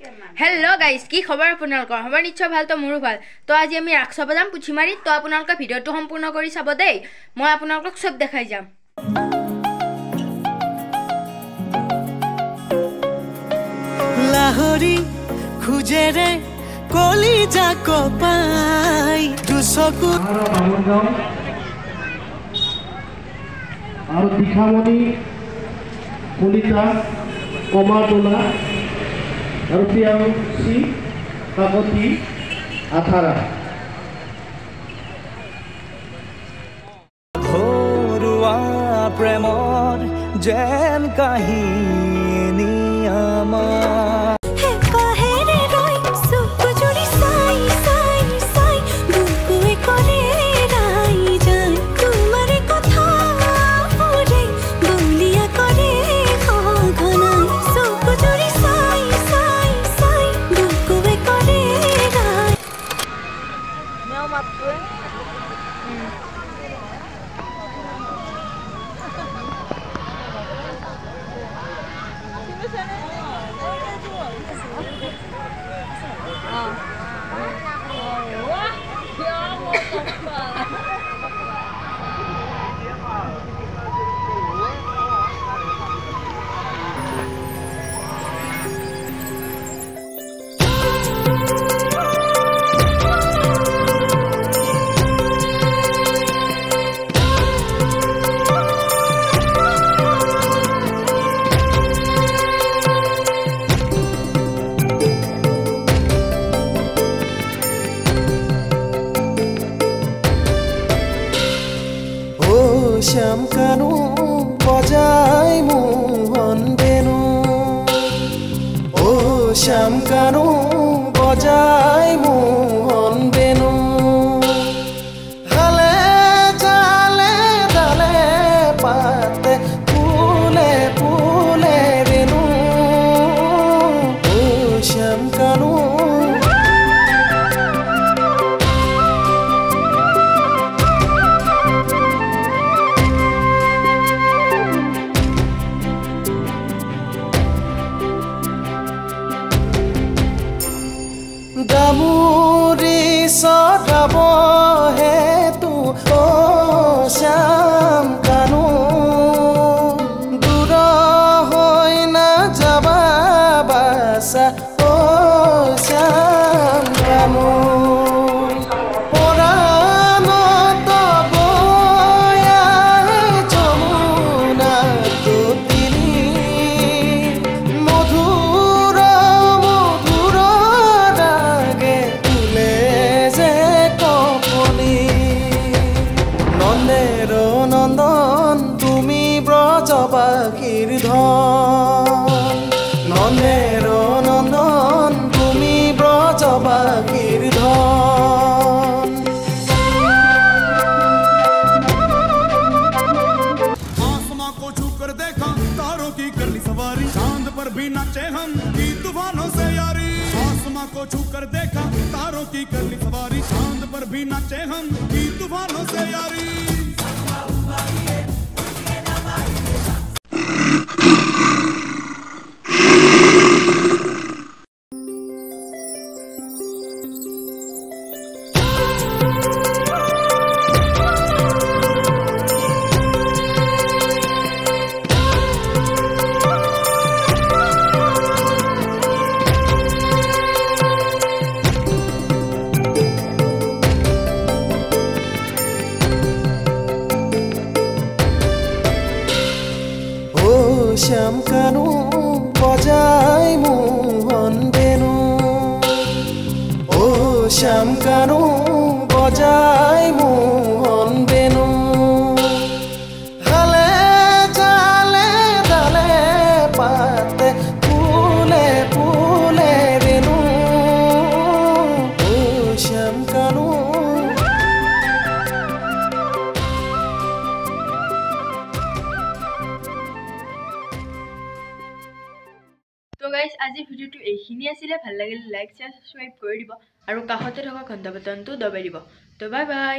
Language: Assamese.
हेलो गाइस की खबर আপোনালোকৰ খবৰ নিশ্চয় ভাল তো মোৰো ভাল তো আজি আমি ৰাখছ বজাম পুচিমাৰি তো আপোনালোকে ভিডিওটো সম্পূৰ্ণ কৰি চাব দেই মই আপোনালোকক সব দেখাই যাম লাহৰি খুজেৰে কলিজা কপাই দুচকু আৰু দিখামণি কলিতা কমাতোলা আৰু পিয়াংচি কাকতি আথাৰা ঘৰুৱা প্ৰেমৰ যেন কাহিনী আমাৰ শ্যাম কানু বজাই মোহন বেনু ও শ্যাম কানু বজাই মোহন বেনু হালে জালে ডালে পাতে ফুলে ফুলে বেনু ও শ্যাম কানু দামুৰি সদাব হেতু ও শ্যাম কানু দূৰ হৈ না যাবা বাসা ও শ্যাম কানু নন্দন তুমি ব্ৰজবাসীৰ ধন নন্দেৰ নন্দন তুমি ব্ৰজবাসীৰ ধন आसमां को छूकर देखा तारों की कर ली सवारी चांद पर भी नाचे हम की तूफानों से यारी आसमां को छूकर देखा तारों की कर ली सवारी चांद पर भी नाचे हम की तूफानों से यारी শ্যাম কানু বজাই মোহন বেনু ও শ্যাম কানু বজাই মোহন বেনু হালে জালে ডালে পাতে ফুলে ফুলে বেনু ও শ্যাম কানু তো গাইস আজি ভিডিওটো এইখিনি আছিল ভাল লাগিলে লাইক শেয়াৰ সাবস্ক্ৰাইব কৰি দিব আৰু কাষতে থকা ঘণ্টা বাটনটো দবাই দিব তো বাই বাই